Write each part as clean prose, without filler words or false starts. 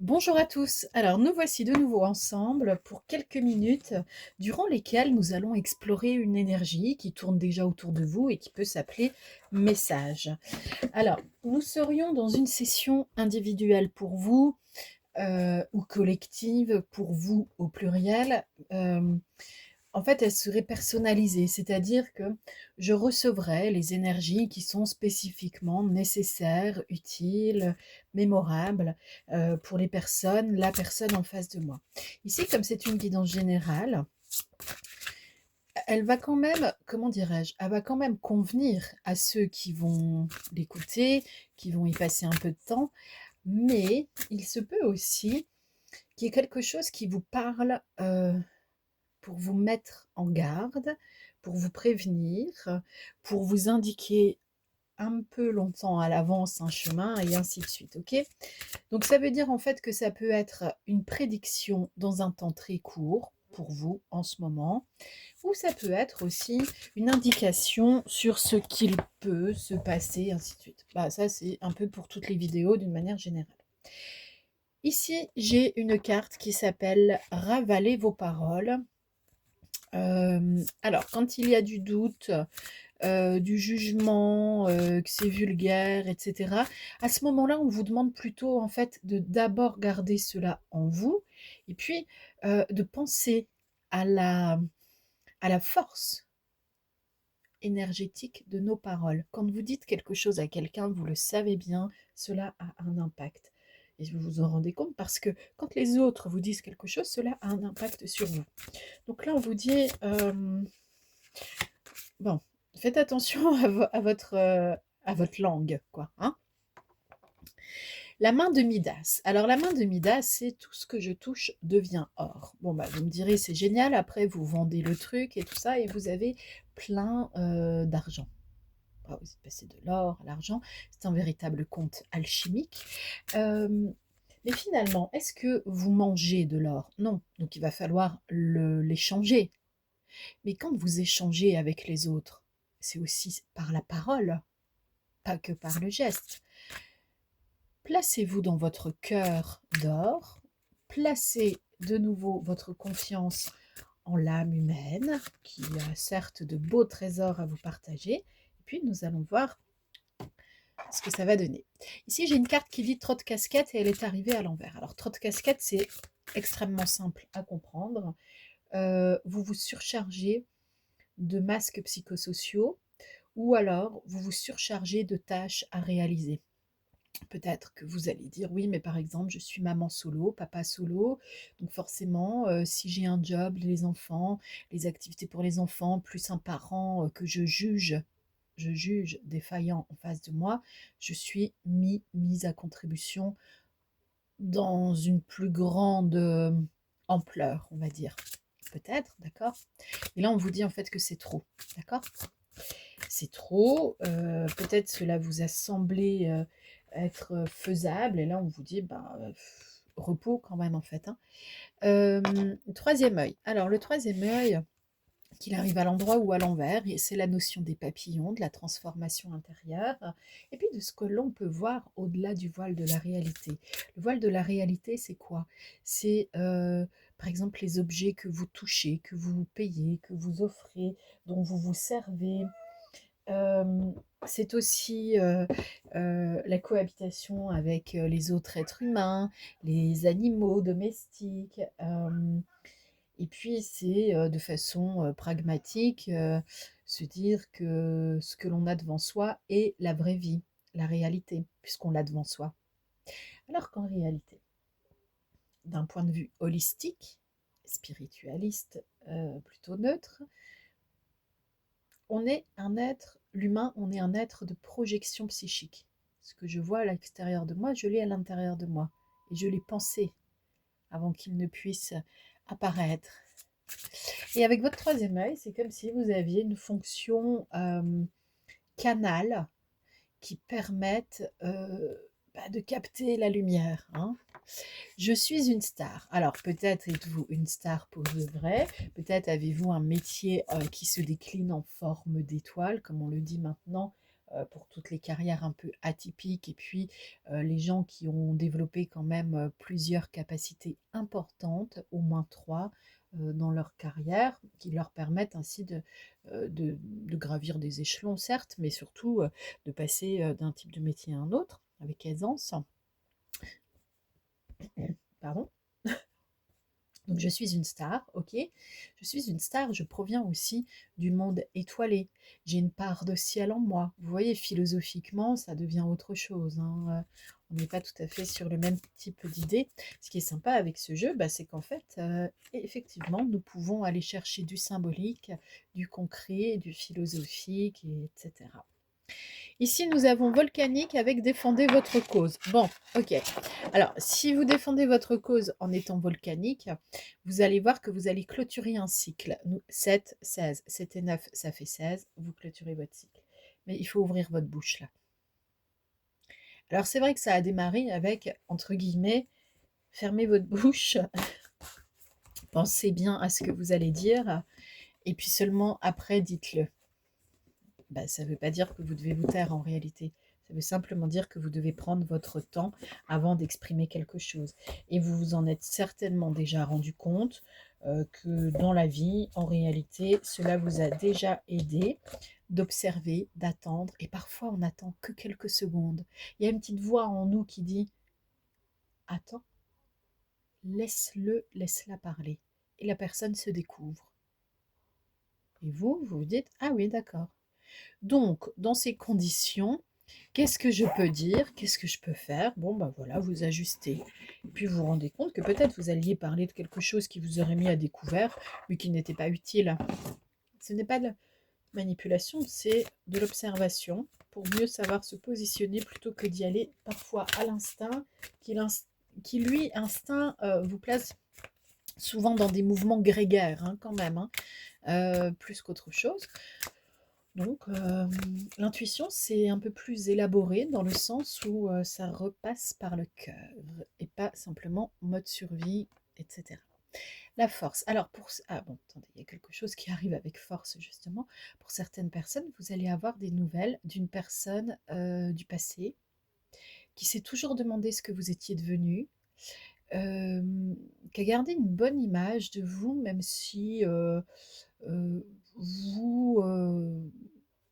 Bonjour à tous. Alors, nous voici de nouveau ensemble pour quelques minutes durant lesquelles nous allons explorer une énergie qui tourne déjà autour de vous et qui peut s'appeler message. Alors, nous serions dans une session individuelle pour vous ou collective pour vous au pluriel. En fait, elle serait personnalisée, c'est-à-dire que je recevrai les énergies qui sont spécifiquement nécessaires, utiles, mémorables pour les personnes, la personne en face de moi. Ici, comme c'est une guidance générale, elle va quand même, comment dirais-je, elle va quand même convenir à ceux qui vont l'écouter, qui vont y passer un peu de temps, mais il se peut aussi qu'il y ait quelque chose qui vous parle pour vous mettre en garde, pour vous prévenir, pour vous indiquer un peu longtemps à l'avance un chemin et ainsi de suite, ok? Donc ça veut dire en fait que ça peut être une prédiction dans un temps très court pour vous en ce moment, ou ça peut être aussi une indication sur ce qu'il peut se passer, ainsi de suite. Bah, ça c'est un peu pour toutes les vidéos d'une manière générale. Ici, j'ai une carte qui s'appelle Ravalez vos paroles. Alors, quand il y a du doute, du jugement, que c'est vulgaire, etc., à ce moment-là, on vous demande plutôt, en fait, de d'abord garder cela en vous et puis, de penser à la force énergétique de nos paroles. Quand vous dites quelque chose à quelqu'un, vous le savez bien, cela a un impact et vous vous en rendez compte parce que quand les autres vous disent quelque chose, cela a un impact sur vous. Donc là, on vous dit, bon, faites attention à votre langue, quoi, hein. La main de Midas. Alors, la main de Midas, c'est tout ce que je touche devient or. Bon, bah, vous me direz, c'est génial. Après, vous vendez le truc et tout ça, et vous avez plein d'argent. Ah, vous êtes passé de l'or à l'argent. C'est un véritable conte alchimique. Euh, mais finalement, est-ce que vous mangez de l'or? Non. Donc, il va falloir l'échanger. Mais quand vous échangez avec les autres, c'est aussi par la parole, pas que par le geste. Placez-vous dans votre cœur d'or, placez de nouveau votre confiance en l'âme humaine, qui a certes de beaux trésors à vous partager, et puis nous allons voir ce que ça va donner. Ici, j'ai une carte qui dit trop de casquettes et elle est arrivée à l'envers. Alors, trop de casquettes, c'est extrêmement simple à comprendre. Vous vous surchargez de masques psychosociaux ou alors vous vous surchargez de tâches à réaliser. Peut-être que vous allez dire oui, mais par exemple, je suis maman solo, papa solo, donc forcément, si j'ai un job, les enfants, les activités pour les enfants, plus un parent que je juge défaillant en face de moi, je suis mise à contribution dans une plus grande ampleur, on va dire. Peut-être, d'accord. Et là, on vous dit en fait que c'est trop, d'accord. C'est trop, peut-être cela vous a semblé être faisable, et là on vous dit, bah, repos quand même en fait, hein. Troisième œil. Alors le troisième œil, qu'il arrive à l'endroit ou à l'envers, et c'est la notion des papillons, de la transformation intérieure, et puis de ce que l'on peut voir au-delà du voile de la réalité. Le voile de la réalité, c'est quoi? C'est par exemple les objets que vous touchez, que vous payez, que vous offrez, dont vous vous servez. Euh, c'est aussi la cohabitation avec les autres êtres humains, les animaux domestiques. Et puis, c'est de façon pragmatique se dire que ce que l'on a devant soi est la vraie vie, la réalité, puisqu'on l'a devant soi. Alors qu'en réalité, d'un point de vue holistique, spiritualiste, plutôt neutre, on est un être, l'humain, on est un être de projection psychique. Ce que je vois à l'extérieur de moi, je l'ai à l'intérieur de moi. Et je l'ai pensé avant qu'il ne puisse apparaître. Et avec votre troisième œil, c'est comme si vous aviez une fonction canal qui permette de capter la lumière, hein. Je suis une star. Alors peut-être êtes-vous une star pour de vrai, peut-être avez-vous un métier qui se décline en forme d'étoile, comme on le dit maintenant pour toutes les carrières un peu atypiques et puis les gens qui ont développé quand même plusieurs capacités importantes, au moins trois, dans leur carrière, qui leur permettent ainsi de gravir des échelons, certes, mais surtout de passer d'un type de métier à un autre avec aisance. Pardon. Donc je suis une star, ok. Je suis une star, je proviens aussi du monde étoilé. J'ai une part de ciel en moi. Vous voyez, philosophiquement, ça devient autre chose, hein. On n'est pas tout à fait sur le même type d'idée. Ce qui est sympa avec ce jeu, bah, c'est qu'en fait, effectivement, nous pouvons aller chercher du symbolique, du concret, du philosophique, etc. Ici, nous avons volcanique avec défendez votre cause. Bon, ok. Alors, si vous défendez votre cause en étant volcanique, vous allez voir que vous allez clôturer un cycle. 7, 16. 7 et 9, ça fait 16. Vous clôturez votre cycle. Mais il faut ouvrir votre bouche là. Alors, c'est vrai que ça a démarré avec, entre guillemets, fermez votre bouche, pensez bien à ce que vous allez dire, et puis seulement après, dites-le. Bah, ça ne veut pas dire que vous devez vous taire en réalité. Ça veut simplement dire que vous devez prendre votre temps avant d'exprimer quelque chose. Et vous vous en êtes certainement déjà rendu compte que dans la vie, en réalité, cela vous a déjà aidé d'observer, d'attendre. Et parfois, on n'attend que quelques secondes. Il y a une petite voix en nous qui dit attends, laisse-le, laisse-la parler. Et la personne se découvre. Et vous vous dites ah oui, d'accord. Donc, dans ces conditions, qu'est-ce que je peux dire? Qu'est-ce que je peux faire? Bon, ben voilà, vous ajustez. Et puis vous vous rendez compte que peut-être vous alliez parler de quelque chose qui vous aurait mis à découvert, mais qui n'était pas utile. Ce n'est pas de la manipulation, c'est de l'observation pour mieux savoir se positionner plutôt que d'y aller parfois à l'instinct, qui lui, instinct, vous place souvent dans des mouvements grégaires, hein, quand même, hein, plus qu'autre chose. Donc, l'intuition, c'est un peu plus élaboré dans le sens où ça repasse par le cœur et pas simplement mode survie, etc. La force. Alors, ah bon, attendez, il y a quelque chose qui arrive avec force, justement. Pour certaines personnes, vous allez avoir des nouvelles d'une personne du passé qui s'est toujours demandé ce que vous étiez devenu, euh, qui a gardé une bonne image de vous, même si vous,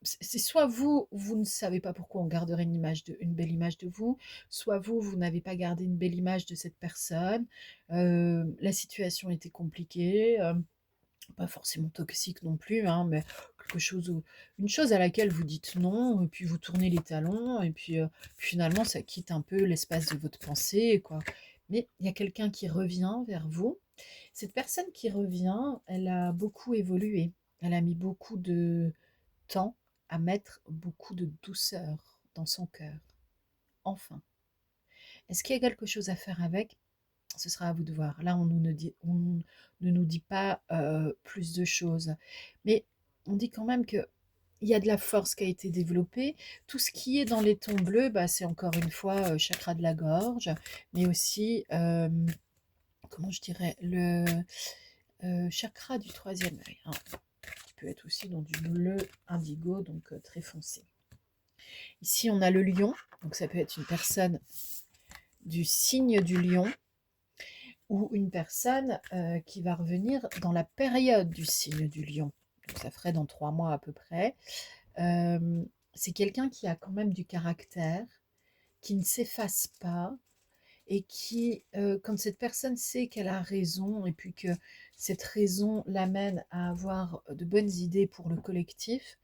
c'est soit vous, vous ne savez pas pourquoi on garderait une belle image de vous, soit vous, vous n'avez pas gardé une belle image de cette personne. La situation était compliquée, pas forcément toxique non plus, hein, mais une chose à laquelle vous dites non, et puis vous tournez les talons, et puis finalement ça quitte un peu l'espace de votre pensée, quoi. Mais il y a quelqu'un qui revient vers vous. Cette personne qui revient, elle a beaucoup évolué. Elle a mis beaucoup de temps à mettre beaucoup de douceur dans son cœur. Enfin. Est-ce qu'il y a quelque chose à faire avec? Ce sera à vous de voir. Là, on ne nous dit pas plus de choses. Mais on dit quand même que il y a de la force qui a été développée. Tout ce qui est dans les tons bleus, bah, c'est encore une fois chakra de la gorge, mais aussi, comment je dirais, le chakra du troisième œil, hein, qui peut être aussi dans du bleu indigo, donc très foncé. Ici, on a le lion, donc ça peut être une personne du signe du lion ou une personne qui va revenir dans la période du signe du lion. Donc ça ferait dans 3 mois à peu près. C'est quelqu'un qui a quand même du caractère, qui ne s'efface pas et qui, quand cette personne sait qu'elle a raison et puis que cette raison l'amène à avoir de bonnes idées pour le collectif,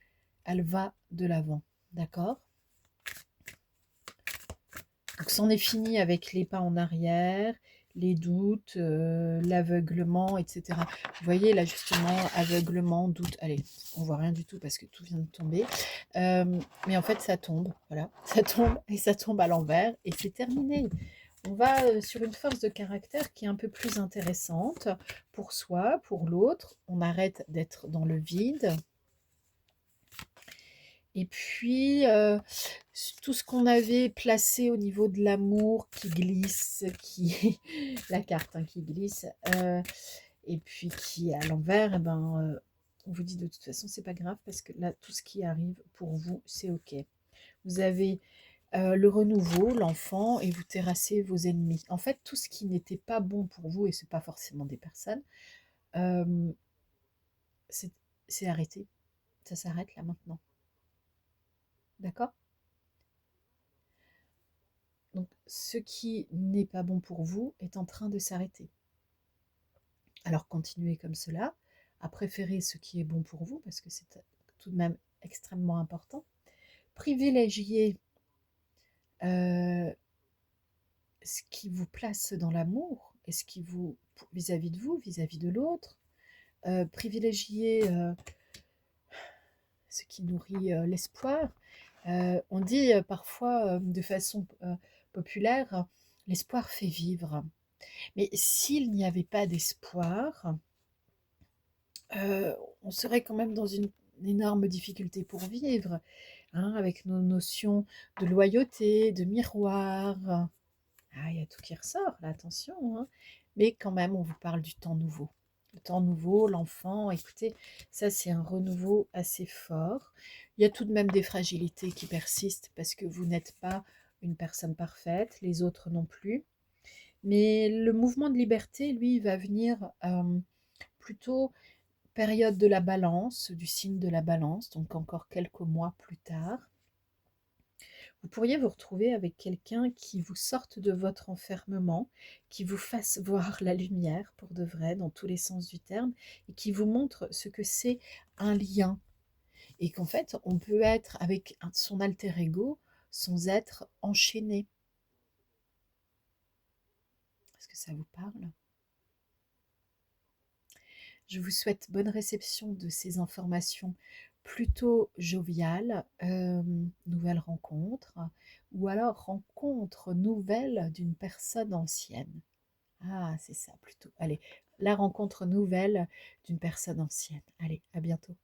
elle va de l'avant. D'accord? Donc c'en est fini avec les pas en arrière, les doutes, l'aveuglement, etc. Vous voyez là justement, aveuglement, doute, allez, on voit rien du tout parce que tout vient de tomber. Mais en fait ça tombe, voilà, ça tombe et ça tombe à l'envers et c'est terminé. On va sur une force de caractère qui est un peu plus intéressante pour soi, pour l'autre. On arrête d'être dans le vide. Et puis, tout ce qu'on avait placé au niveau de l'amour qui glisse, la carte hein, qui glisse, et puis qui est à l'envers, on vous dit de toute façon, c'est pas grave parce que là, tout ce qui arrive pour vous, c'est OK. Vous avez le renouveau, l'enfant, et vous terrassez vos ennemis. En fait, tout ce qui n'était pas bon pour vous, et c'est pas forcément des personnes, euh, c'est c'est arrêté. Ça s'arrête là maintenant. D'accord? Donc, ce qui n'est pas bon pour vous est en train de s'arrêter. Alors, continuez comme cela, à préférer ce qui est bon pour vous, parce que c'est tout de même extrêmement important. Privilégiez euh, ce qui vous place dans l'amour et ce qui vous, vis-à-vis de vous, vis-à-vis de l'autre. Privilégier ce qui nourrit l'espoir. On dit parfois de façon populaire, l'espoir fait vivre. Mais s'il n'y avait pas d'espoir, on serait quand même dans une énorme difficulté pour vivre, hein, avec nos notions de loyauté, de miroir. Ah, il y a tout qui ressort, là, attention, hein. Mais quand même, on vous parle du temps nouveau. Le temps nouveau, l'enfant, écoutez, ça c'est un renouveau assez fort. Il y a tout de même des fragilités qui persistent parce que vous n'êtes pas une personne parfaite, les autres non plus. Mais le mouvement de liberté, lui, va venir plutôt période de la balance, du signe de la balance, donc encore quelques mois plus tard. Vous pourriez vous retrouver avec quelqu'un qui vous sorte de votre enfermement, qui vous fasse voir la lumière pour de vrai, dans tous les sens du terme, et qui vous montre ce que c'est un lien. Et qu'en fait, on peut être avec son alter ego sans être enchaîné. Est-ce que ça vous parle? Je vous souhaite bonne réception de ces informations plutôt joviales, nouvelle rencontre, ou alors rencontre nouvelle d'une personne ancienne. Ah, c'est ça plutôt. Allez, la rencontre nouvelle d'une personne ancienne. Allez, à bientôt.